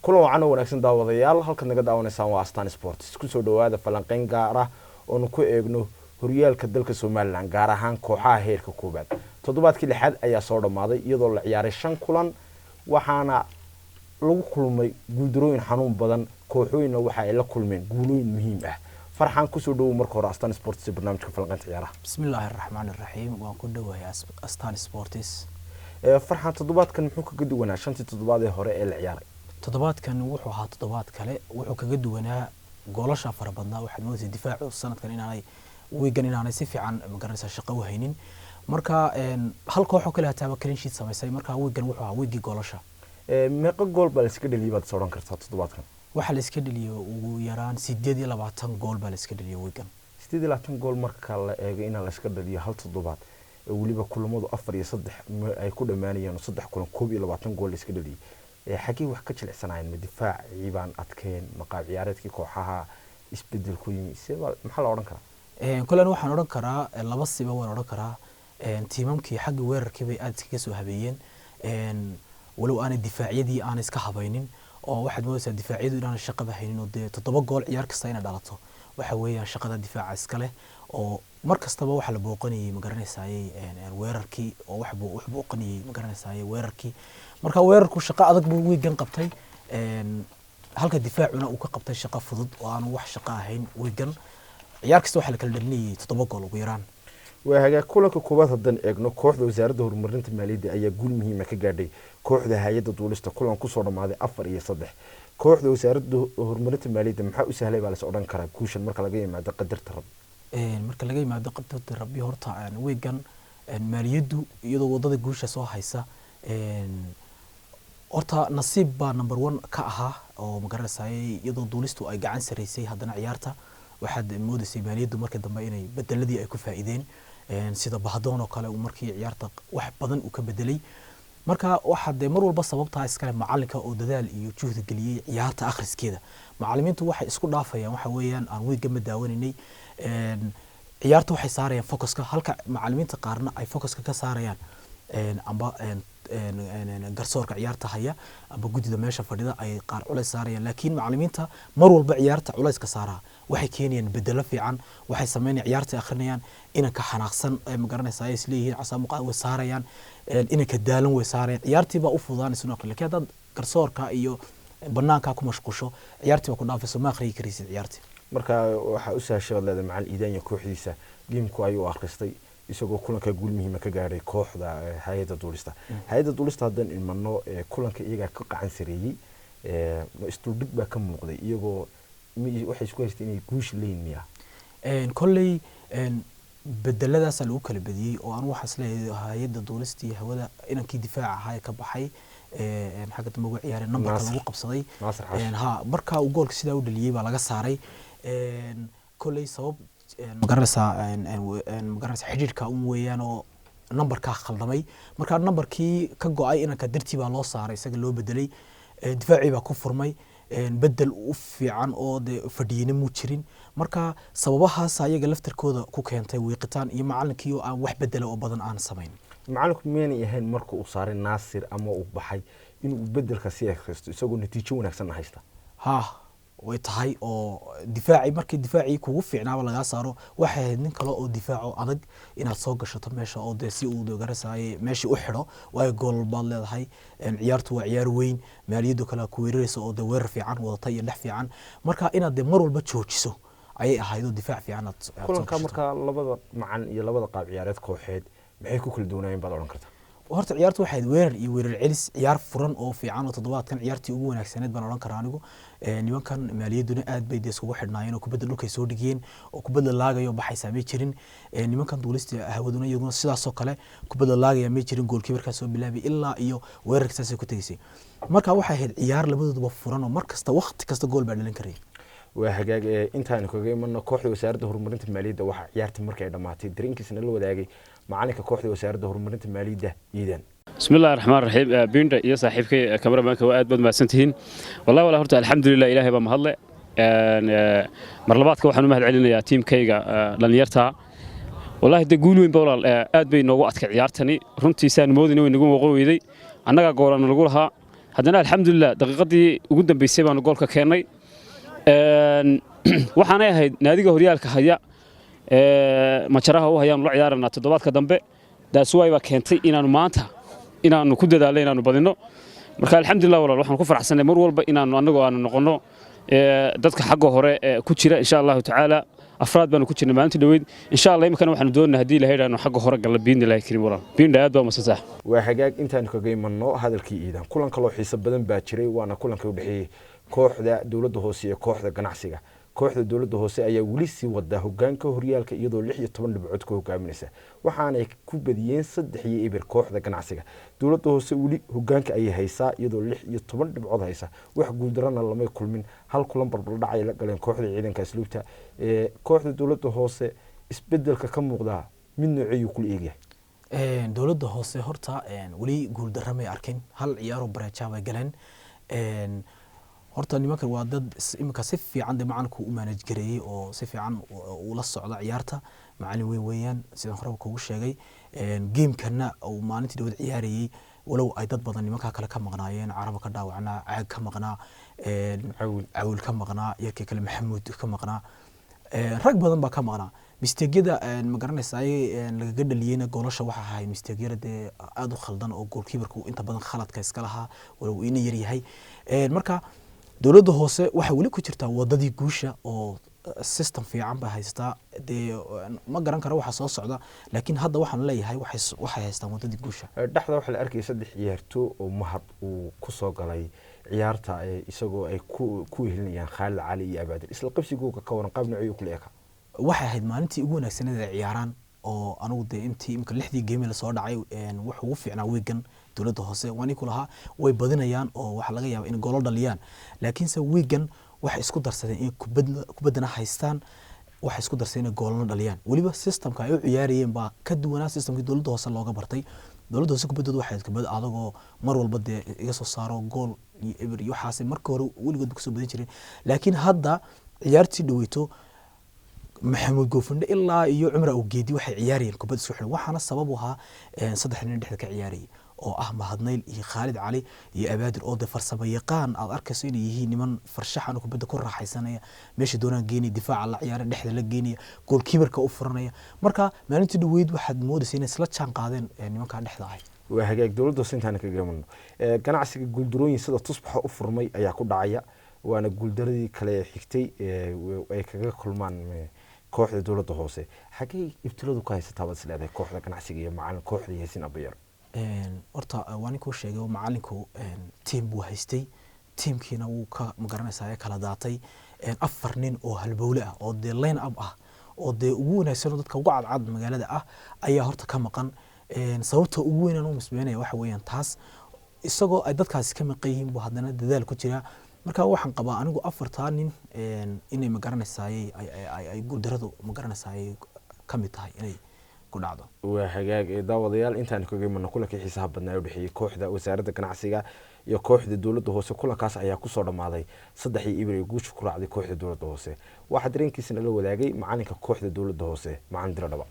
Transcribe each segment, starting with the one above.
kulan wacan oo wanaagsan daawadayaal halka naga daawanaysaan waa Astaan Sports ku soo dhawaada falanqeyn gaar ah oo ku eegno horyaalka dalka Soomaaliland gaar ahaan kooxaha heerka koobaad toddobaadkii lixaad ayaa soo dhamaaday iyadoo la ciyaaray 5 kulan waxaana lagu kulmay guuldarooyin xanuun badan kooxooyina waxa ay la kulmeen guulooyin muhiim ah farxan ku soo dhaw marka hore Astaan Sports barnaamijka falanqeynta ciyaaraha bismillaahir rahmaanir rahiim waan ku dhawahay Astaan Sports farxan toddobaadkan muxuu kaga duwanaa shantii toddobaad ee hore ee la ciyaaray toddobaadkan wuxuu ahaa toddobaad kale wuxuu kaga duwanaa goolasha fara badnaa waxa moodayay difaacu sanadkan inaanay si fiican magaranaysa shaqo u haynin marka hal koox oo kale hataaba clean sheet sameysay marka weegan wuxuu ahaa weegi goolasha meeqa gool baa la iska dhaliyay baad soo kartaa toddobaadkan waxa la iska dhaliyay ugu yaraan 28 gool baa la iska dhaliyay weegan 28 gool marka la eego in la iska dhaliyo hal toddobaad waliba kulamadu 4 iyo 3 ay ku dhamaanayeen 3 kulan 22 gool la iska dhaliyay xagee wax ka jilicsanayeen difaac ciiban adkeen maqaab ciyaareedkii kooxaha isbedel ku yimid sida maxaa la oran karaa kulan waxaan oran karaa laba siba waan oran karaa tiimamkii xagga weerarkii bay aad iskaga soo habeeyeen walow aan difaaciyadii aan iska habaynin oo waxaad moodaysaa difaacyadu inaan shaqada haynin oo 7 gool ciyaar kasta inay dhalato waxa weeyaan shaqada difaaca iska leh oo markastaba waxa la booqanayay ma garanaysaayay weerarkii oo wax booqanayay ma garanaysaayay weerarkii marka weerarku shaqo adag buu weegan qabtay halka difaacuna uu ka qabtay shaqo fudud oo aan wax shaqo ahayn weegan ciyaar kasta waxa la kala dhalinayay 7 gool ugu yaraan waaga kulanka koobaad hadan eegno kooxda wasaaradda horumarinta maaliyadda ayaa guul muhiim ah ka gaadhay kooxda hay'adda duulista kulan ku soo dhamaaday 4 iyo 3 kooxda wasaaradda horumarinta maaliyadda maxaa u sahlay baa la soo oran karaa guushan marka laga yimaado qadarta rab marka laga yimaado qadarta rabbi horta weegan maaliyaddu iyadoo wadada guusha soo haysa horta nasiib baa number 1 ka ahaa oo magaranayay iyadoo duulistu ay gacan sareysay hadana ciyaarta waxaad moodaysay maaliyaddu markii dambe inay bedeladii ay ku faa'iideen sida bahdoon oo kale markii ciyaarta wax badan uu ka bedelay marka waxa mar walba sababta iskale macalinka oo dadaal iyo juhdi galiyay ciyaarta akhriskeeda macallimiintu waxay isku dhaafayaan waxa weeyaan aan weeyga ma daawaninay ciyaarta waxay saarayaan focuska halka macallimiinta qaarna ay focuska ka saarayaan amba garsoorka ciyaarta haya amba gudida meesha fadhida ay qaar culays saarayaan laakiin macallimiinta mar walba ciyaarta culays ka saara waxay keenayaan bedelo fiican waxay sameeyaan ciyaarta akhrinayaan inanka xanaaqsan ma garanaysaa is leeyihiin casaamuqa way saarayaan inanka daalan way saarayaan ciyaartii baa u fududaanaysa laakiin hadda garsoorka iyo banaanka ku mashquusho ciyaartii ku dhaafayso ma akhriyi karaysid ciyaartii marka waxa u saashay leedahay macal iidaanya kooxdiisa geemku ayuu akhristay isagoo kulanka guul muhiim ah ka gaaray kooxda hay'adda duulista hay'adda duulista hadan ilmano kulanka iyaga ka qacan sareeyay istuudhig baa ka muuqday iyagoo waxay isku haysteen inay guush leeyniya kolley bedeladaas lagu kala badiyay oo aan waxa isleeyahay hay'adda duulistii hawada inankii difaaca ahaa ka baxay xagga dambe ugu ciyaareen numberka lagu qabsaday marka uu goolka sida u dhaliyay baa laga saaray kolley sabab magaranaysa xidhiidhka weeyaan oo numberka khaldamay marka numberkii ka go'ay inanka dartii baa loo saaray isaga loo bedelay difaacii baa ku furmay bedel u fiican oo fadhiyina mu jirin marka sababahaas ayaga laftarkooda ku keentay wiiqitaan iyo macallinkii oo aan wax bedel oo badan aan sameyn macallinku meenay ahayn marka uu saaray Naasir ama uu baxay inuu bedelka si akhristo isagoo natiijo wanaagsan haysta way tahay oo difaaci kugu fiicnaaba laga saaro waxa ahayd nin kale oo difaaco adag inaad soo gashato meesha oo si uu garasay meeshii u xidho way gool baad leedahay ciyaartu waa ciyaar weyn maaliyadu kala ku weerarayso oo weerar fiican wadata iyo dhex fiican marka inaad mar walba joojiso ayay ahayd oo difaac fiican aad kulanka marka labada macan iyo labada qaab ciyaareed kooxeed maxay ku kala duwanaayeen baad oran kartaa horta ciyaartu waxay weerar iyo weerar celis ciyaar furan oo fiican oo toddobaadkan ciyaartii ugu wanaagsaneed baan oran karaa anigu nimankan maaliyaduna aad bay iskugu xidhnaayeen oo kubadda dhulka soo dhigeen oo kubadda laagayo baxay saamay jirin nimankan duulista hawaduna iyaguna sidaas oo kale kubadda laagaya ma jirin goolkiibarka soo bilaabay ilaa iyo weerarkaas ku tagisay marka waxay ahayd ciyaar labadooduba furan oo markasta waqti kasta gool baa dhalin karay waa hagaag intaan kaga imanno kooxda wasaaradda horumarinta maaliyadda waxa ciyaartii markay dhamaatay dareenkiisna la wadaagay macalinka kooxda wasaaradda horumarinta maaliyadda iidan bismillaahir rahmaanir rahiim binda iyo saaxiibkay cameramanka waa aad baad mahadsantihiin wallahi horta alxamdulillaah ilaahay baa mahadle mar labaadka waxaan u mahad celinayaa tiimkayga dhalinyarta wallahi de guul weyn bawlaal aad bay noogu adkay ciyaartani runtii saan moodin way nagu waqo weyday annaga goolan lagu lahaa haddana alxamdulilah daqiiqadii ugu dambeysay baanu goolka keennay waxaanay ahayd naadiga horyaalka haya majaraha u hayaanu la ciyaaranaa toddobaadka dambe daasuwaay baa keentay inaanu ku dadaalno inaanu badino marka alxamdulilah walaal waxaan ku faraxsanay mar walba inaanu annagoo aanu noqono dadka xagga hore ku jira insha allahu tacaala afraad baanu ku jirnay maalintii dhaweyd insha allah imikana waxaanu doonaa haddii ilahay dhaano xagga hore galla biidni ilaahi kariim walaal biindha aad baa masantaha waa hagaag intaanu kaga imanno hadalkii iidan kulan kaloo xiiso badan baa jiray waana kulankii u dhexeeyey kooxda dowladda hoose iyo kooxda ganacsiga kooxda dowladda hoose ayaa weli sii wadaa hogaanka horyaalka iyadoo 16 dhibcood ku hogaaminaysa waxaanay ku badiyeen 3-0 kooxda ganacsiga dowladda hoose weli hogaanka ay haysaa iyadoo 16 dhibcood haysa wax guuldarana lama kulmin hal kulan barbardhac ay la galeen kooxda ciidanka asluubta kooxda dowladda hoose isbedelka ka muuqda mid nooceeyu kula eegyahay dowladda hoose horta weli guuldaro may arkin hal ciyaaro bareeja bay galeen horta nimankan waa dad imika si fiican macalinku u manage gareeyay oo si fiican ula socda ciyaarta macalin weyn weeyaan sidaan hore ugu sheegay game-kana uu maalintii dawad ciyaarayay walow ay dad badan nimanka kale ka maqnaayeen caraba ka dhaawacnaa caag ka maqnaa awil ka maqnaa yarkii kale maxamuud ka maqnaa rag badan baa ka maqnaa misteegyada ma garanaysaay lagaga dhaliyeyna goolasha waxa ahay misteegyada dee aad u khaldan oo goalkeeperku inta badan khaladka iska lahaa walow ina yar yahay marka dowladda hoose waxay weli ku jirtaa wadadii guusha oo system fiican ba haystaa dee ma garan karo waxa soo socda laakiin hadda waxaan leeyahay waxay haystaan wadadii guusha dhaxda waxa la arkay 3 ciyaarto oo mahad uu ku soo galay ciyaarta isagoo ay ku helinayaan Khalid Cali iyo Abaadir isla qabsigooda ka waran qaab nooc ku leeyahay waxay ahayd maalintii ugu wanaagsaneed ee ciyaaraan oo anigu dee intii imka 6 game la soo dhacay wax ugu fiicnaa weegan dowladda hoose waan ku lahaa way badinayaan oo waxa laga yaabaa in gool dhaliyaan laakiin se weegan waxa isku darsadeen in kubadana haystaan waxa isku darsadeen in goolna dhaliyaan waliba systemka ay u ciyaarayeen baa ka duwanaa systemkii dowladda hoose looga bartay dowladda hoose kubadda waxay kubad adagoo mar walba dee iga soo saaro gool iyo eber iyo waxaas markii hore weligood ku soo badan jireen laakiin hadda ciyaartii dhaweyto maxamuud goofindhe ilaa iyo cumar awgeedi waxay ciyaarayeen kubad isku xidhan waxaana sabab u ahaa 3 nin dhexda ka ciyaarayay oo ah mahadnayl iyo Khalid Cali iyo Abaadir oo farsamo yaqaan aad arkayso inay yihiin niman farshaxan kubadda ku raaxaysanaya meesha doonaan geeni difaaca la ciyaar dhexda la geeniya goalkeeperka u furanaya marka maalintii dhaweyd waxaad moodaysaa inay isla jaan qaadeen nimanka dhexda ahay waa hagaag dowladda sintaan ka gaamano ganacsiga guuldarooyin sida tusbaxa u furmay ayaa ku dhacaya waana guuldaradii kale xigtay ay kaga kulmaan kooxda dowladda hoose xagee ibtiladu ka haysataa wad isleedahay kooxda ganacsiga iyo macalin kooxda Yaasiin Abayar horta waan ku sheegay macalinku team buu haystay teamkiina wuu ka magaranaysaa kala daatay 4 nin oo halbowle ah oo de line up ah oo de ugu wanaagsan dadka ugu cadcad magaalada ah ayaa horta ka maqan sababta ugu weyn oo misbeynaya waxa weeyaan taas isagoo ay dadkaas ka maqan yihiin buu hadana dadaal ku jira marka waxaan qabaa anigu 4 nin inay magaranaysaa ay guuldaradu magaranaysaa kamid tahay inay ku dhacdo waa hagaag daawadayaal intaan kaga imanno kulankii xiisaha badnaa u dhaxeeyay kooxda wasaaradda ganacsiga iyo kooxda dowladda hoose kulankaas ayaa ku soo dhamaaday 3-0 guusha ku raacday kooxda dowladda hoose waxa dareenkiisana la wadaagay macalinka kooxda dowladda hoose macalin Diradhaba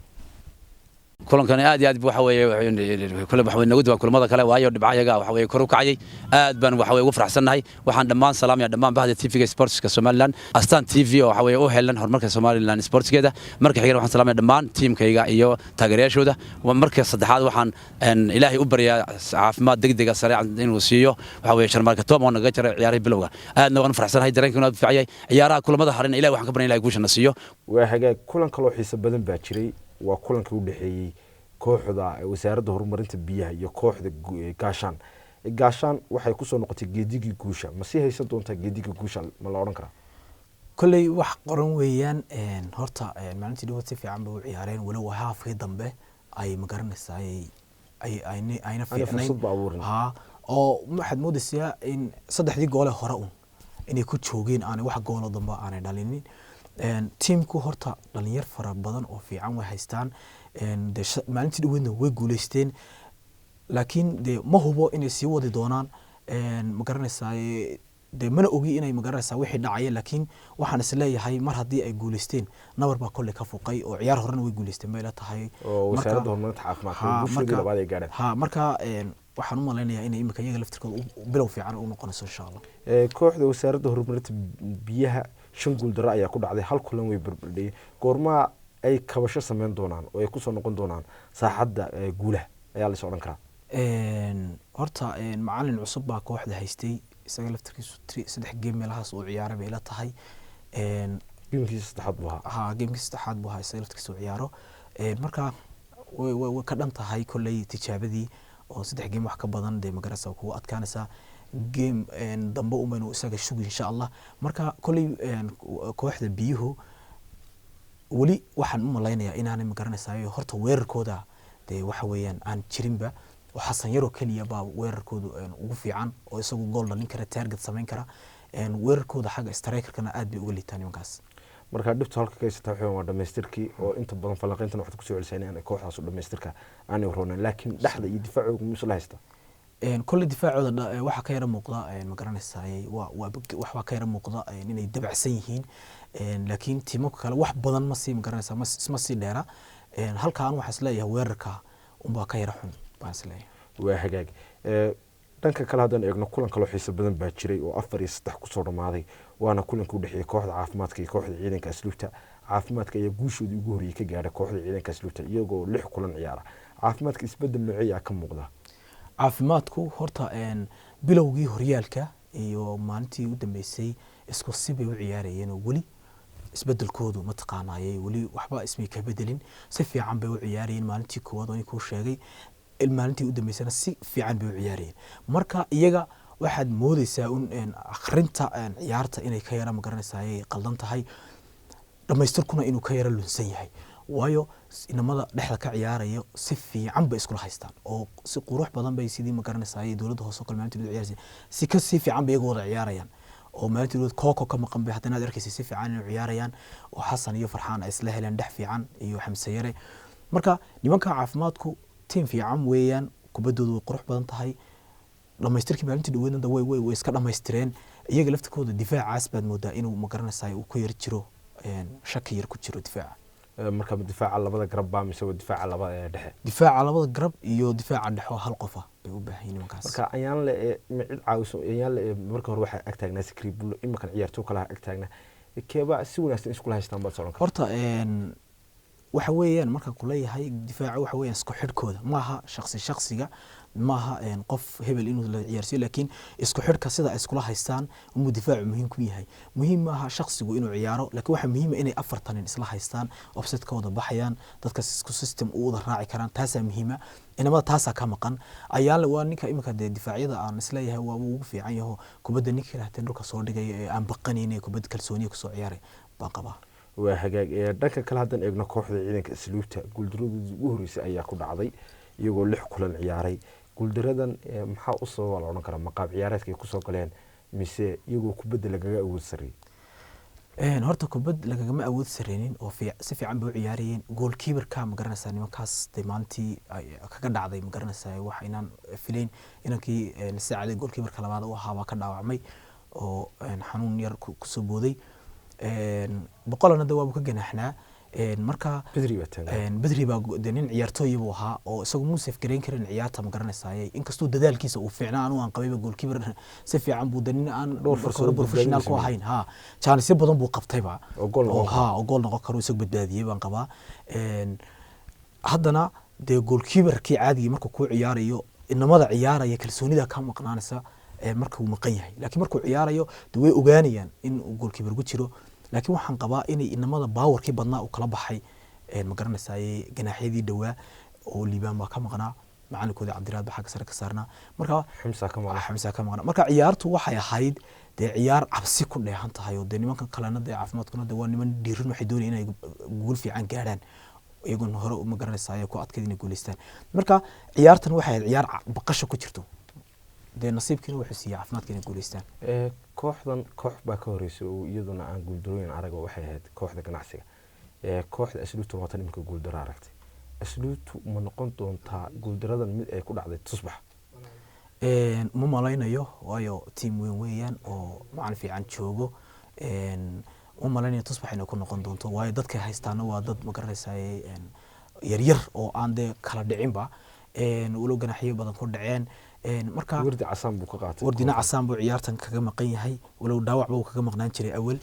kulankan aad iyo aad waxa weeye kula waxa weeye nagu kulamada kale waayo dhibcayaga waxa weeye kor u kacay aad baan waxa weeye ugu faraxsanahay waxaan dhammaan salaamaya dhammaan bahda TV-ga Sportska Somaliland Astaan TV oo waxa weeye u helan horumarka Somaliland Sportskeeda marka xiga waxaan salaamaya dhammaan teamkayga iyo taageerayaashooda marka saddexaad waxaan Ilaahay u baryaa caafimaad degdeg ah sare inuu siiyo waxa weeye sharmarka Tom oo naga jaray ciyaaraha bilowga aadna waan faraxsanahay dareenkuna aad fiicay ciyaaraha kulamada harin Ilaahay waxaan ka baryaa Ilaahay guusha na siiyo waa hagaag kulan kale oo xiiso badan baa jiray waa kulankii u dhaxeeyay kooxda wasaaradda horumarinta biyaha iyo kooxda gaashaan waxay ku soo noqotay geedigii guusha ma sii haysan doontaa geedigii guusha ma la oran karaa kulay wax qoran weeyaan horta maalintii dhawaad si fiican bay u ciyaareen walow haafkii dambe ay magaranaysaa ayna fiicnayn oo waxaad moodaysaa in 3 gool hore inay ku joogeen aan wax goolo dambe aanay dhalinin teamku horta dhalinyar fara badan oo fiican way haystaan maalintii dhaweedna way guuleysteen laakiin de ma hubo inay sii wadi doonaan ma garanaysaa de mana ogi inay ma garanaysaa wixii dhacay laakiin waxaan is leeyahay mar hadii ay guuleysteen nabar baa kulli ka fuqay oo ciyaar horena way guuleysteen bay la tahay oo wasaaradda horumarinta caafimaadka bulshada labaad ay gaareen marka waxaan u maleynayaa inay imika iyaga laftirkooda bilow fiican u noqonayso insha Allah. kooxda wasaaradda horumarinta biyaha 5 gool daro ayaa ku dhacday hal kulan way barbardhiyeen goorma ay kabasho sameyn doonaan oo ay ku soo noqon doonaan saaxadda guulaha ayaa la soo oran karaa horta macallin cusub baa kooxda haystay isaga laftirkiisu 3 game meelahaas uu ciyaaray bay la tahay geemkiisa saddexaad buu ahaa geemkiisa saddexaad buu ahaa isaga laftirkiisu ciyaaro marka way ka dhan tahay kolley tijaabadii oo 3 game wax ka badan de magarasa ku adkaanaysa game dambe umaynu isaga shugi insha Allah marka kolley kooxda biyuhu wali waxaan u maleynayaa inaanay magaranaysaa horta weerarkooda de waxa weeyaan aan jirinba waxaan yaro kaliya baa weerarkoodu ugu fiican oo isagu gool dhalin kara target sameyn kara weerarkooda xagga strikerkana aad bay uga liitaan nimankaas marka dhibta halka ka haysata waxay waa dhameystirkii oo inta badan falanqayntan waxaad ku soo celisay in kooxdaas u dhameystirka aanay roonaan laakiin dhaxda iyo difaacoga musu la haysta كل دفاع عود واحد كير مقطع مقرن الساي وواحد كير مقطع إنه يدبع سيهين لكن تيمك كلا واحد بدن مسي مقرن الساي مسي ديرة هل كان واحد سلايه ويركا وما كير حن بس لايه وحجاج dhanka kale haddaan eegno kulan kaloo xiiso badan baa jiray oo 4 iyo 3 kusoo dhamaaday waana kulanka u dhexeeyay kooxda caafimaadka iyo kooxda ciidanka asluubta caafimaadka ayaa guushoodii ugu horreeyay ka gaaray kooxda ciidanka asluubta iyagoo 6 kulan ciyaara caafimaadka isbedel noocyo ah ka muuqda caafimaadku horta bilowgii horyaalka iyo maalintii u dambeysay isku sibay u ciyaarayeen oo wali isbedelkoodu ma taqaanaayay wali waxba ismay ka bedelin si fiican bay u ciyaarayeen maalintii koowaad oo in ku sheegay maalintii u dambeysana si fiican bay u ciyaarayeen marka iyaga waxaad moodaysaa in akhrinta ciyaarta inay ka yara magaranaysaa qaldan tahay dhamaystirkuna inuu ka yara lunsan yahay waayo inamada dhexda ka ciyaaraya si fiican bay isku haystaan oo si qurux badan bay sidii magaranaysaa dawladda hoose oo maalintii u ciyaarayeen si ka si fiican bay iyagu wada ciyaarayaan oo maalintii kooko ka maqan bay hadana arkaysi si fiican inay ciyaarayaan oo Xasan iyo Farxaan ay isla heleen dhex fiican iyo Xamse Yare marka nimanka caafimaadku team fiican weeyaan kubadoodu way qurux badan tahay dhamaystirkii maalintii dhaweydna way iska dhamaystireen iyaga laftirkooda difaacaas baad moodaa inuu magaranaysaa uu ku yar jiro shaki yar ku jiro difaaca marka difaaca labada garab baa mise difaaca labada dhexe difaaca labada garab iyo difaaca dhexe hal qof ah bay u baahan yihiin nimankaas marka ayaan la mid caawiso ayaan la marka hore waxa ag taagnaa Skribulo imkan ciyaarto kala ag taagnaa keeba si wanaagsan isku haystaan baad socon horta waxa weeyaan marka ku leeyahay difaaca waxa weeyaan isku xidhkooda maaha shakhsiga maaha qof hebel inuu la ciyaarsiyo laakiin isku xidhka sida ay iskula haystaan uu difaacu muhiim ku yahay muhiim maaha shakhsigu inuu ciyaaro laakiin waxa muhiim ah inay afartan isla haystaan offset-kooda baxayaan dadka isku system u wada raaci karaan taasa muhiima inamada taasa ka maqan ayaa waa ninka imika difaacyada aan isla yahay waa ugu fiican yahay kubadda ninka ilaahay dhulka soo dhigay aan baqanayn kubadda kalsooniga ku soo ciyaaray baan qabaa waa hagaag dhanka kale haddaan eegno kooxda ciidanka asluubta guuldaradii ugu horreysay ayaa ku dhacday iyagoo 6 kulan ciyaaray guuldaradan maxaa u sabab loo oran karaa maqaab ciyaareedkay ku soo galeen mise iyagoo kubadda lagaga awood sareeyay horta kubad lagagama awood sareenin oo si fiican bay u ciyaarayeen goalkeeper-ka ma garanaysaa nimankaas maalintii kaga dhacday ma garanaysaa wax inaan filayn inankii saacada goalkeeper-ka labaad u ahaa baa ka dhaawacmay oo xanuun yar ku soo booday boqolana dawaab ka ganaxnaa marka Bedri baa nin ciyaartooy buu ahaa oo isagu muusaf gareyn karin ciyaarta ma garanaysaa inkastoo dadaalkiisa uu fiicnaa anu aan qabayba goalkeeper si fiican buu danin aan professional ku ahayn chance badan buu qabtayba oo gool noqon karo isagu badbaadiyay baan qabaa haddana de goalkeeper-kii caadiga markuu ku ciyaarayo inamada ciyaaraya kalsoonida ka maqnaanaysa markuu maqan yahay laakiin markuu ciyaarayo way ogaanayaan in uu goalkeeper ku jiro laakiin waxaan qabaa inay inamada baawarkii badnaa uu kala baxay ma garanaysaa ganaaxyadii dhawaa oo liibaan baa ka maqnaa macalinkooda Cabdiraad baa xagga sare ka saarnaa marka Xamsa ka maqnaa marka ciyaartu waxay ahayd de ciyaar cabsi ku dheehan tahay oo de nimanka kalena de caafimaadkuna de waa niman dhiirin waxay doonayaan inay guul fiican gaaraan iyagoon hore ma garanaysaa ku adkeyd inay guuleystaan marka ciyaartan waxay ahayd ciyaar baqasho ku jirto de nasiibkiina wuxuu siiyay caafimaadka inay guuleystaan kooxdan koox baa ka horeysay oo iyaduna aan guuldarooyin arag oo waxay ahayd kooxda ganacsiga kooxda asluubtu waa tan imika guuldaro aragtay asluubtu ma noqon doontaa guuldaradan mid ay ku dhacday tusbax ma malaynayo waayo team weyn weeyaan oo macalin fiican joogo ma malaynayo tusbax inay ku noqon doonto waayo dadka haystaana waa dad ma garanaysaa yaryar oo aan de kala dhicinba walow ganaxyo badan ku dhaceen marka wardi casaan buu ka qaatay wardina casaan buu ciyaartan kaga maqan yahay walow dhaawac buu kaga maqnaan jiray awal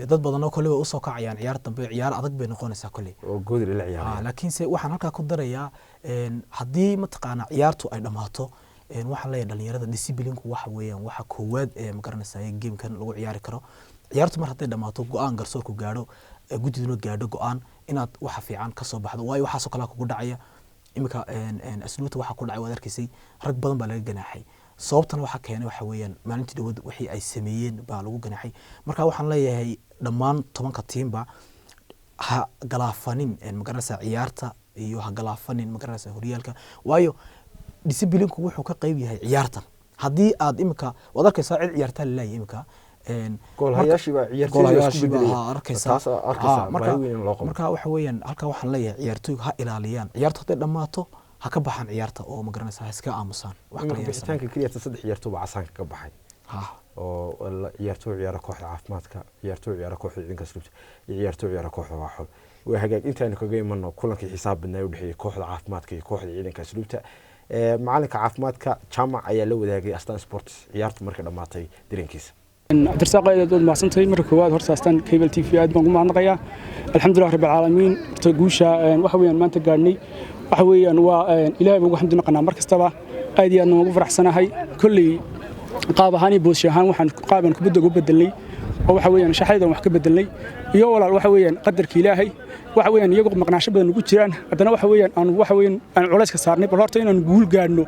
dad badan oo kale oo soo kacayaan ciyaar dambe ciyaar adag bay noqonaysaa kale oo goodir la ciyaaraya laakiin se waxaan halka ku darayaa haddii mataqaana ciyaartu ay dhamaato waxaan leeyahay dhalinyarada discipline-ku waxa weeyaan waxa koowaad ee ma garanaysaa game-kan lagu ciyaari karo ciyaartu mar hadday dhamaato go'aan garsoorku gaadho gudiduna gaadho go'aan inaad waxa fiican ka soo baxdo waayo waxaas oo kale kugu dhacaya imika asluubta waxa ku dhacay waad arkaysay rag badan baa laga ganaaxay sababtan waxa keenay waxa weeyaan maalintii dhawad wixii ay sameeyeen baa lagu ganaaxay marka waxaan leeyahay dhammaan 10ka tiimba ha galaafanin ma garanaysaa ciyaarta iyo ha galaafanin ma garanaysaa horyaalka waayo discipline-ku wuxuu ka qayb yahay ciyaarta haddii aad imika wad arkaysaa cid ciyaarta la leeyahay imika gool hayaashii baa ciyaartooyda isku beddelay marka waxa weeyaan halka waxaan leeyahay ciyaartooygu ha ilaaliyaan ciyaarta hadday dhamaato ha ka baxaan ciyaarta oo ma garanaysaa iska aamusaan wax kale bixitaanka kaliya 3 ciyaartooy baa casaanka ka baxay oo ciyaartooy ciyaara kooxda caafimaadka ciyaartooy ciyaara kooxda ciidanka asluubta iyo ciyaartooy ciyaara kooxda waaxood way hagaag intaan kaga imanno kulankii xisaab badnaa u dhaxeeyay kooxda caafimaadka iyo kooxda ciidanka asluubta macalinka caafimaadka jaamac ayaa la wadaagay Astaan Sports ciyaartu markay dhamaatay dareenkiisa درساق aad maasantay marka koowaad horta Astaan Cable TV aad baan ku mahadnaqayaa alxamdulillah rabbil caalamiin guusha waxa weeyaan maanta gaadhnay waxa weeyaan waa ilaahay ugu xamdi naqanaa markastaba aad iyo aad ugu faraxsanahay kulli qaab ahaan iyo boos ahaan waxaan qaaban ku bedelnay oo waxa weeyaan shaxaydan wax ka bedelnay iyo walaal waxa weeyaan qadarka ilaahay waxa weeyaan iyagu maqnaasho badan ugu jiraan haddana waxa weeyaan aan culays ka saarnay bal horta inaan guul gaadhno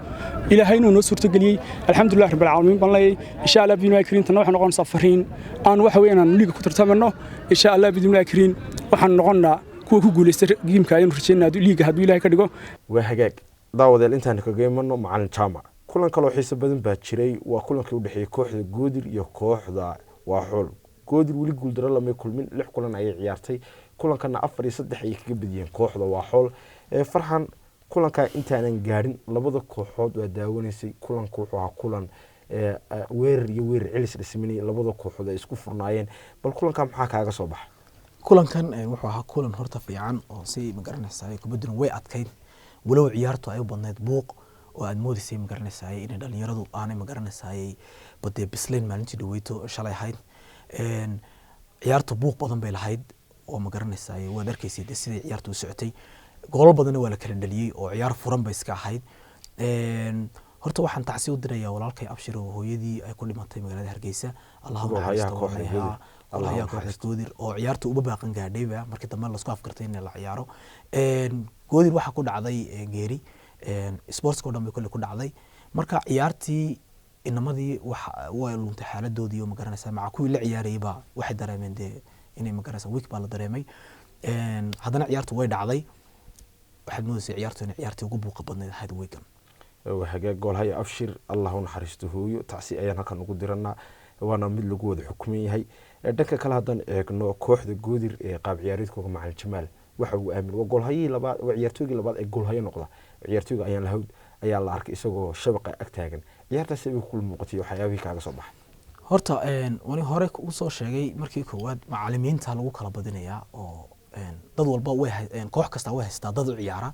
ilaahay inuu noo suurto galiyay alxamdulillah rabbil caalamiin baan leeyahay insha Allah bidnaa kariin tan waxaan noqon safariin aan waxa weeyaan aan liiga ku tartamano insha Allah bidnaa kariin waxaan noqonnaa kuwa ku guuleystay geemka ayaan rajaynaa liiga hadduu ilaahay ka dhigo waa hagaag daawadeel intaan kaga imanno macalin jaamac kulan kale oo xiiso badan baa jiray waa kulankii u dhaxeeyay kooxda goodir iyo kooxda waaxool goodir weli guul daro lama kulmin 6 kulan ayay ciyaartay kulankana 4 iyo 3 ay kaga badiyeen kooxda waaxool farxan kulanka intaanan gaarin labada kooxood waa daawanaysay kulanku wuxuu ahaa kulan weerar iyo weerar celis dhisminay labada kooxood ay isku furnaayeen bal kulanka maxaa kaaga soo baxay kulankan wuxuu ahaa kulan horta fiican oo si ma garanaysaa kubaduna way adkayn walow ciyaartu ay u badneed buuq oo aad moodisay ma garanaysaa in dhalinyaradu aanay ma garanaysaa badee bislayn maalintii dhaweyto shalay ahayd ciyaartu buuq badan bay lahayd oo ma garanaysaa waad arkaysay sidii ciyaartu u socotay gool badan waa la kala dhaliyay oo ciyaar furan bay iska ahayd horta waxaan tacsi u dirayaa walaalkay Abshir oo hooyadii ay ku dhimatay magaalada Hargeysa Allahu naxariisto kooxda Goodir oo ciyaartu uba baaqan gaadhayba markii dambe la isku afkartay in la ciyaaro Goodir waxa ku dhacday geeri sportska dhan bay ku dhacday marka ciyaartii inamadii way luntay xaaladoodii oo ma garanaysaa maca kuwii la ciyaarayba waxay dareemeen inay ma garanaysaa week baa la dareemay haddana ciyaartu way dhacday waxaad moodaysaa ciyaartu inay ciyaartii ugu buuqa badnayd ahayd weekan hagaag gool haya Abshir Allahu naxariisto hooyo tacsi ayaan halkan ugu diranaa waana mid lagu wada xukuman yahay dhanka kale haddaan eegno kooxda goodir ee qaab ciyaareedkooda macalin Jamaal waxa uu aamin waa gool hayay labaad waa ciyaartooyga labaad ee gool haya noqda ciyaartooyga ayaan lahawd ayaa la arkay isagoo shabaqa ag taagan ciyaartaas ay ku muuqatay waxyaabihii kaaga soo baxay horta wani hore u soo sheegay markii koowaad macallimiinta lagu kala badinayaa oo dad walba way koox kasta way haystaa dad u ciyaara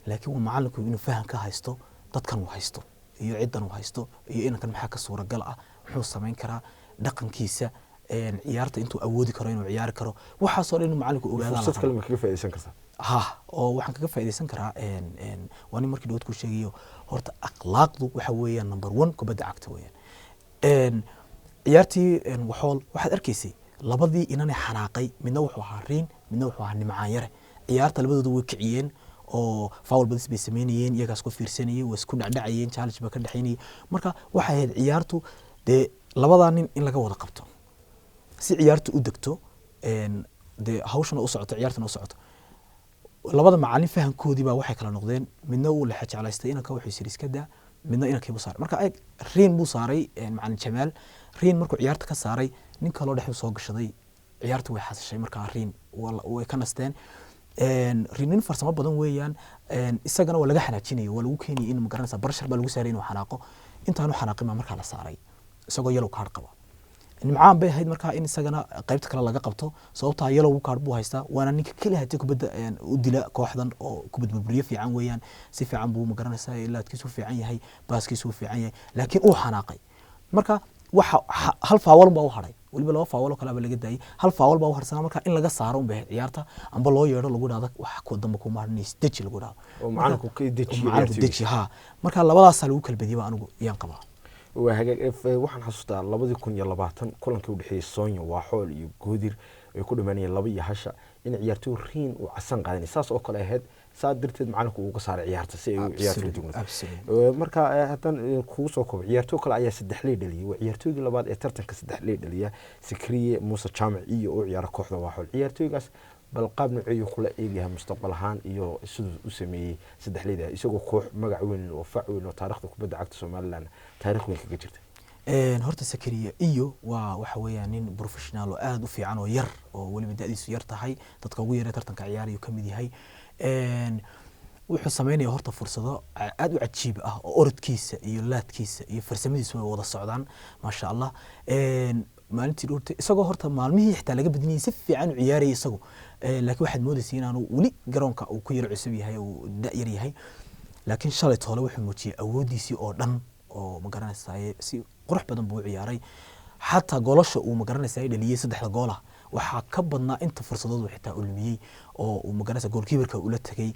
laakiin waa macallinku inuu faham ka haysto dadkan uu haysto iyo ciidan uu haysto iyo inankan maxaa ka suuragal ah wuxuu sameyn karaa dhaqankiisa ciyaarta intuu awoodi karo inuu ciyaari karo waxaasoo dhan inuu macallinku ogaado fursad kale ma kaga faa'iideysan kartaa oo waxaan kaga faa'iideysan karaa wani markii dawad ku sheegayo horta akhlaaqdu waxa weeyaan number 1 kubadda cagta weeyaan ciyaartii waxool waxaad arkaysay labadii inanay xanaaqay midna wuxuu ahaa Riin midna wuxuu ahaa Nimcaan Yare ciyaarta labadoodu way kiciyeen oo foul badis bay sameeyeen iyagaas ku fiirsanayeen way isku dhacdhacayeen challenge ba ka dhaxaynay marka waxa ahayd ciyaartu labada nin in laga wada qabto si ciyaartu u degto hawshana u socoto ciyaartana u socoto labada macallin fahankoodii baa waxay kala noqdeen midna uu la xajalaystay inanka wuxuu sir iska daa midna inankii buu saaray marka Riin buu saaray macallin Jamaal Riin markuu ciyaarta ka saaray nin kale oo dhex soo gashaday ciyaartu way xasashay marka Riin way ka nasteen Riin farsamo badan weeyaan isagana waa laga xanaajinay waa lagu keenay in ma garanaysa barshar baa lagu saaray inuu xanaaqo intaanu xanaaqin marka la saaray isagoo yellow card qaba nimcaan bay ahayd markaa in isagana qaybta kale laga qabto sababtaa yellow card buu haystaa waana ninka keli hatay kubadda u dila kooxdan oo kubad burburiyo fiican weeyaan si fiican buu magaranaysaa ilaadkiisu fiican yahay baaskiisu fiican yahay laakiin uu xanaaqay marka waxa hal faawal baa u haray waliba laba faawal kale laga daayay hal faawal baa u harsanaa marka in laga saaro un baa ciyaarta amba loo yeero lagu dhaado wax ku damba ku maarnays deji lagu dhaado oo macalinku ka deji ha marka labadaas lagu kala badiyay anigu yaan qabaa waxaan xasuustaa 2020 kulankii u dhaxeeyay Soonya Waaxool iyo Goodir ay ku dhameeyeen 2-1 in ciyaartoy Riin uu casan qaadanay saas oo kale ahayd sadirteed macalinku uu ka saaray ciyaarta si ay u ciyaarto dugmada marka hadan ku soo koob ciyaartoy kale ayaa 3 leey dhaliyay ciyaartoyga labaad ee tartanka 3 leey dhaliya Sikriye Muuse Jaamac iyo oo ciyaar kooxda Waaxool ciyaartoygaas bal qaab nuuciyo kula eegahay mustaqbal ahaan iyo sidoo u sameeyay 3 leeyda isagoo koox magac weyn oo fac weyn oo taariikhda kubadda cagta Soomaaliland taariikh weyn kaga jirta horta Sakariya iyo waa waxa weeyaan nin professional oo aad u fiican oo yar oo waliba da'diisu yar tahay dadka ugu yar tartanka ciyaariyo kamid yahay wuxuu sameeyay horta fursado aad u cajiib ah oo orodkiisa iyo laadkiisa iyo farsamadiisa way wada socdaan ma sha Allah maalintii dhurtay isagoo horta maalmihii xitaa laga badinayay si fiican u ciyaarayay isagoo laakiin waxaad moodaysaa inaanu wali garoonka uu ku yar cusub yahay oo da' yar yahay laakiin shalay toole wuxuu muujiyay awoodiisii oo dhan oo ma garanaysaa si qurux badan buu ciyaaray hatta goolasha uu ma garanaysaa dhaliyay 3 gool ah waxa ka badnaa inta fursadoodu xitaa u lumiyay oo uu ma garanaysaa goalkeeperka ula tagay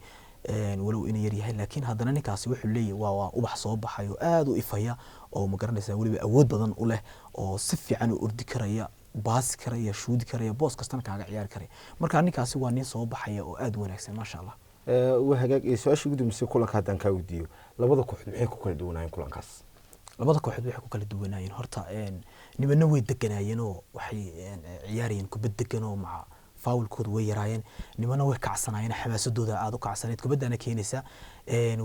walow inay yar yahay laakiin haddana ninkaasi wuxuu leeyahay waa ubax soo baxay oo aad u ifaya oo ma garanaysaa waliba awood badan u leh oo si fiican u ordi karaya baas karaya shuudi karaya boos kastana kaaga ciyaari karaya marka ninkaasi waa nin soo baxaya oo aad u wanaagsan ma sha Allah وهجاج سؤال شو قدم سيكون لك هذا كوديو لبضة كحد محيك كل دووناين كل كاس labada kooxood waxay ku kala duwanaayeen horta nimanna way deganaayeen oo waxay ciyaarayeen kubad degan oo ma faawlkoodu way yaraayeen nimanna way kacsanaayeen xamaasadooda aad u kacsaneed kubadana keenaysa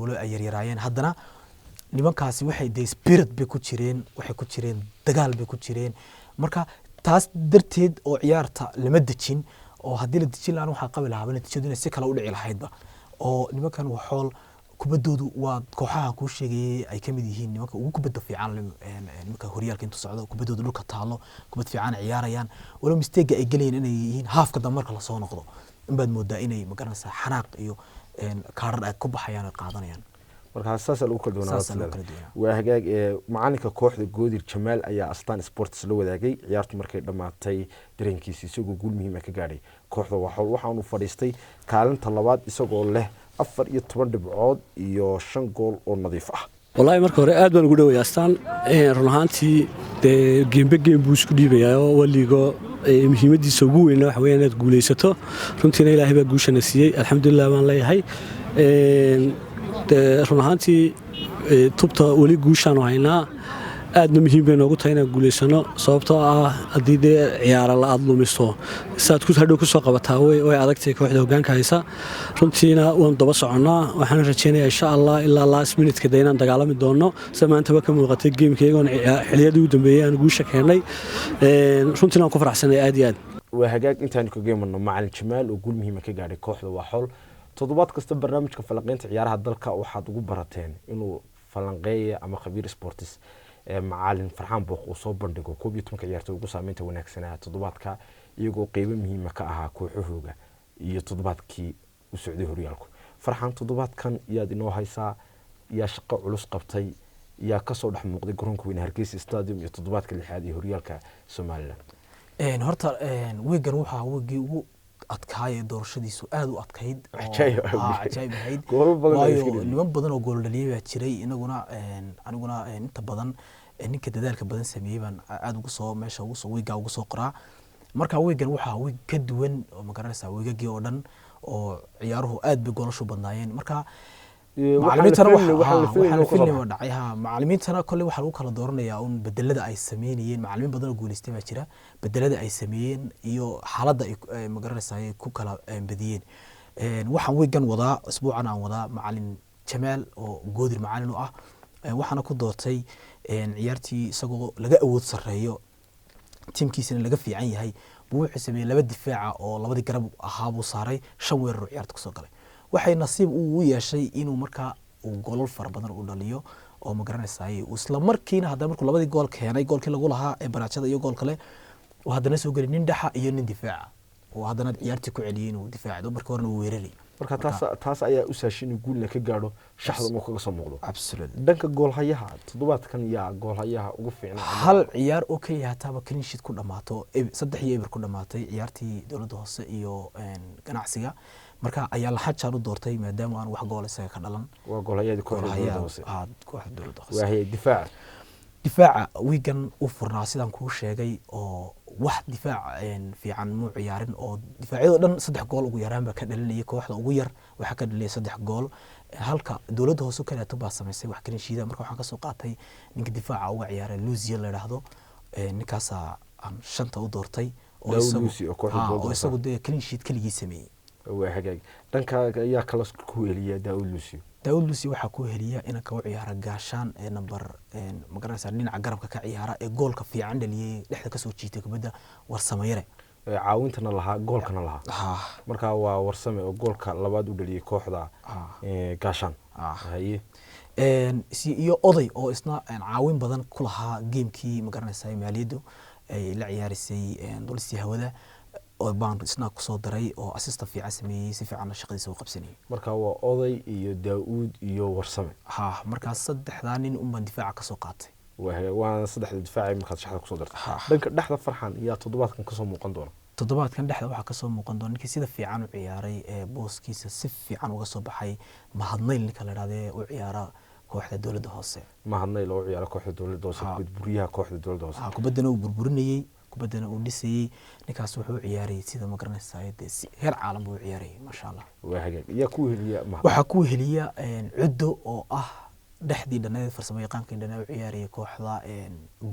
walo ay yaraayeen haddana nimankaasi waxay de spirit bay ku jireen waxay ku jireen dagaal bay ku jireen marka taas darteed oo ciyaarta lama dejin oo haddii la dejin laana waxaa qabi lahaa natiijaduna si kale u dhici lahaydba oo nimankan waa xool kubadoodu waa kooxaha ku sheegay ay kamid yihiin nimanka ugu kubadda fiican nimanka horyaalka inta socdo kubadoodu dhulka taalo kubad fiican ciyaarayaan wala mistake ay galayeen inay yihiin halfka damarka la soo noqdo in baad moodaa inay ma garanaysaa xanaaq iyo kaarar ay ku baxayaan oo qaadanayaan marka saas lagu kala doonaa waa hagaag macalinka kooxda Goodir Jamaal ayaa Astaan Sports la wadaagay ciyaartu markay dhamaatay dareenkiisa isagoo guul muhiim ah ka gaaray kooxda waxaanu fadhiistay kaalinta labaad isagoo leh 14 dhibcood iyo 5 gool oo nadiif ah wallahi marka hore aad baan ugu dhaweeyay Astaan run ahaantii game buu isku dhiibayaa oo waligo muhiimadiisa ugu weyn waxa weeyaan inaad guuleysato runtiina Ilaahay baa guushana siiyay alxamdulillah baan leeyahay run ahaantii tubta wali guushaan haynaa aadna muhiim bay noogu tahay inaan guuleysano sababtoo ah haddii dee ciyaara la aad lumiso saad hadhow ku soo qabataa way adagtay kooxda hoggaanka haysa runtiina waan daba soconnaa waxaan rajaynayaa insha allah ilaa last minute-ka de inaan dagaalami doono sida maantaba ka muuqatay geemkaygoon xiliyadii u dambeeyey aan guusha keennay runtiina waan ku faraxsanay aad iyo aad waa hagaag intaan ka geemano macalin Jamaal oo guul muhiim ah ka gaaray kooxda waa xool toddobaad kasta barnaamijka falanqaynta ciyaaraha dalka waxaad ugu barateen inuu falanqeeyo ama khabiir sports macalin Farxaan Booq uu soo bandhigo 12 ciyaartoy ugu saameynta wanaagsanaa toddobaadka iyagoo qayb muhiim ah ka ahaa kooxahooga iyo toddobaadkii u socday horyaalku Farxaan toddobaadkan yaad inoo haysaa yaa shaqo culus qabtay yaa ka soo dhex muuqday garoonka weyn Hargeysa Stadium iyo toddobaadka lixaad ee horyaalka Soomaaliland horta weegan waxa weegi ugu adkaay doorashadiisu aad u adkayd ajaayib ahayd niman badan oo gool dhaliyay baa jiray aniguna inta badan ninka dadaalka badan sameeyay baan aad ugu soo meesha ugu soo weega ugu soo qoraa marka weegan waxa weeg ka duwan oo ma garanaysaa weegagii oo dhan oo ciyaaruhu aad bay goolasho badnaayeen marka macallimiintana kolley waxaa lagu kala dooranayaa un bedelada ay sameynayeen macallimiin badan oo guuleystay baa jira bedelada ay sameeyeen iyo xaaladda ay ma garanaysaa ay ku kala badiyeen waxaan weegan wadaa isbuucan aan wadaa macallin Jamaal oo Goodir macallin u ah waxaana ku doortay ciyaartii isagoo laga awood sareeyo tiimkiisana laga fiican yahay buu wuxuu sameeyay 2 difaaca oo labadii garab ahaa buu saaray 5 weerar oo ciyaarta ku soo galay waxay nasiib u yeeshay inuu marka uu goolal far badan u dhaliyo oo ma garanaysaay isla markiina haddana markuu labadii gool keenay goolkii lagu lahaa ee baraajada iyo gool kale oo haddana soo gelay nin dhaxa iyo nin difaaca oo haddana ciyaartii ku celiyay inuu difaacdo markii horena uu weeraray marka taas ayaa u saashin inuu guulna ka gaadho shaxda inuu kaga soo muuqdo absolutely dhanka goolhayaha toddobaadkan yaa goolhayaha ugu fiicnaa hal ciyaar oo kaliya hataaba clean sheet ku dhamaato 3-0 ku dhamaatay ciyaartii dawladda hoose iyo ganacsiga marka ayaa la xajaan u doortay maadaama aan wax gool isaga ka dhalan waa goolhayada kooxda dawladda hoose kooxda dawladda hoose waa hay difaaca wiigan u furnaa sidaan kuu sheegay oo wax difaac fiican muu ciyaarin oo difaacyada dhan 3 gool ugu yaraan ba ka dhalinayay kooxda ugu yar waxa ka dhaliyay 3 gool halka dawladda hoose kale taa samaysay wax kale shiida marka waxaan ka soo qaatay ninka difaaca uga ciyaaray Lucia la yiraahdo ninkaas aan shanta u doortay oo isagu de clean sheet kaligii sameeyay waa hagaag dhanka ayaa kala ku heliya Daawud Lucy waxa ku heliya in ka ciyaara gaashaan ee number ma garanaysaa dhinaca garabka ka ciyaara ee goolka fiican dhaliyay dhexda ka soo jiitay kubadda Warsameeyre caawintana lahaa goolkana lahaa marka waa Warsame oo goolka labaad u dhaliyay kooxda gaashaan haye iyo oday oo isna caawin badan ku lahaa gamekii ma garanaysaa maaliyadu ay la ciyaarisay dulsi hawada oo baan isna ku soo daray oo assist fiican sameeyay si fiican shaqadiisa u qabsanay marka waa oday iyo Daawud iyo Warsame marka saddexdan nin baan difaaca ka soo qaatay waa saddexda difaaci marka shaxda ku soo dartay dhanka dhexda Farxan iyo toddobaadkan ka soo muuqan doona toddobaadkan dhexda waxa ka soo muuqan doona ninkii sida fiican u ciyaaray ee booskiisa si fiican uga soo baxay Mahadnayl ninka la yiraahdo u ciyaara kooxda dawladda hoose Mahadnayl oo ciyaara kooxda dawladda hoose burburiyaha kooxda dawladda hoose kubadana uu burburinayay kubadana uu dhisayay ninkaas wuxuu ciyaaray sida ma garanaysaa heer caalam uu ciyaaray ma sha Allah waa hagaag iyo ku heliya waxa ku heliya cuddo oo ah dhaxdii dhanayd farsamo yaqaanka dhanayd u ciyaaray kooxda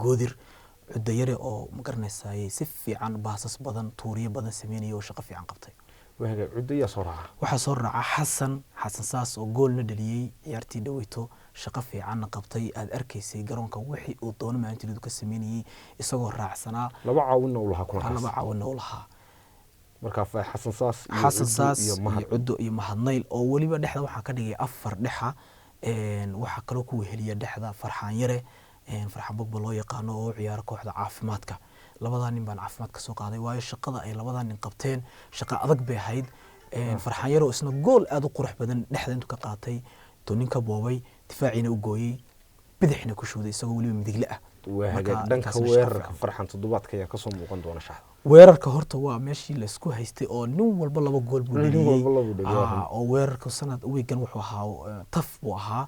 Goodir cuddo yare oo ma garanaysaa si fiican baasas badan tuuriye badan sameeyay oo shaqo fiican qabtay waa hagaag cuddo ya soo raaca waxa soo raaca Xasan saas oo goolna dhaliyay ciyaartii dhaweyto shaqo fiican qabtay aad arkaysay garoonka wixii uu doono maalintii ka sameeyay isagoo raacsanaa laba caawin oo lahaa marka Xasan saas iyo cuddo iyo Mahadnayl oo waliba dhexda waxa ka dhigay 4 dhexa waxa kale ku heliya dhexda Farxan Yare Farxan Bogba loo yaqaano oo ciyaar kooxda caafimaadka labadan nin baan caafimaad ka soo qaaday waayo shaqada ay labadan nin qabteen shaqo adag bay ahayd Farxan Yare oo isna gool aad u qurux badan dhexda intuu ka qaatay to ninka boobay difaacina u gooyay bidixna ku shooday isagoo waliba midigle ah waa hagaag dhanka weerarka Farxan toddobaadka ayaa ka soo muuqan doona shaxda weerarka horta waa meeshii la isku haystay oo nin walba laba gool buu dhaliyay oo weerarka sanad weegan wuxuu ahaa taf buu ahaa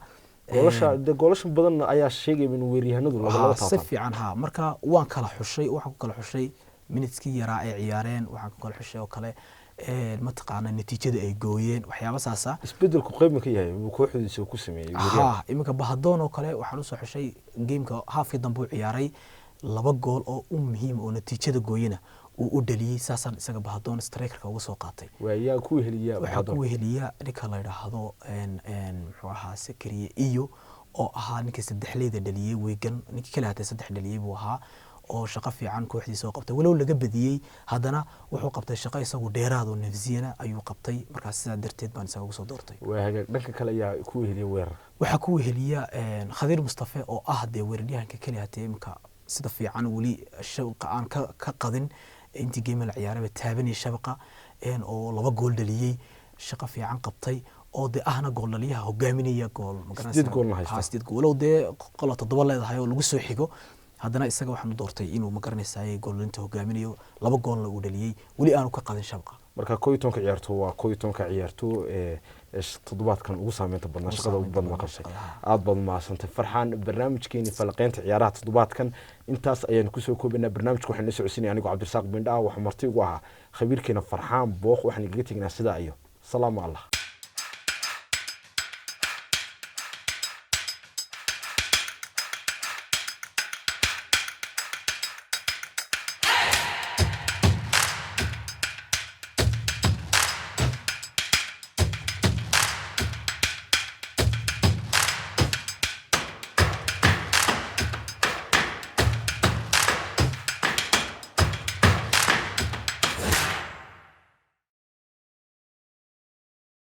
goolasha badan ayaa sheegay in weeryahanadu laba si fiican marka waan kala xushay waxaan ku kala xushay minuteskii yaraa ay ciyaareen waxaan ku kala xushay oo kale ma taqaana natiijada ay gooyeen waxyaabo saasa isbedelku qayb ka yahay kooxdiisa ku sameeyay iminka Bahadoon oo kale waxaan u soo xushay gameka halfkii dambe u ciyaaray 2 gool oo muhiim oo natiijada gooyina uu u dhaliyay saasan isaga Bahadoon strikerka uga soo qaatay waa ku heliya Bahadoon ku heliya ninka la yiraahdo muxuu ahaa Sakariye iyo oo ahaa ninka saddexleeda dhaliyay weegan ninka kale hatay 3 dhaliyay buu ahaa oo shaqo fiican kooxdiisa qabtay walow laga badiyay haddana wuxuu qabtay shaqo isagu dheeraad oo nafsiyana ayuu qabtay markaas sidaa darteed baan isaga ugu soo doortay waa hagaag dhanka kale ayaa ku heliya weerar waxa ku heliya Khadir Mustafa oo ah weeraryahanka kale hatay imka sida fiican wali shabaqa aan ka qadin intii game la ciyaaray taabanay shabaqa oo 2 gool dhaliyay shaqo fiican qabtay oo ahna gool dhaliyaha hogaaminaya gool ma garanaysaa 8 gool oo qolo 7 leedahay oo lagu soo xigo haddana isaga waxaan doortay inuu ma garanaysaa goolinta hogaaminayo 2 goolna uu dhaliyay wali aanu ka qadin shabaqa marka 11 ciyaarto waa 11 ciyaarto toddobaadkan ugu saameynta badnaa shaqada ugu badan qabsay aad baad maasantay Farxan barnaamijkeeni falaqeynta ciyaaraha toddobaadkan intaas ayaan ku soo koobanaa barnaamijku waxaan la socodsiinay anigu Cabdirasaaq Bindhaa waxa marti ugu ahaa khabiirkeena Farxan Booq waxaan igaga tagnaa sida salaam Allah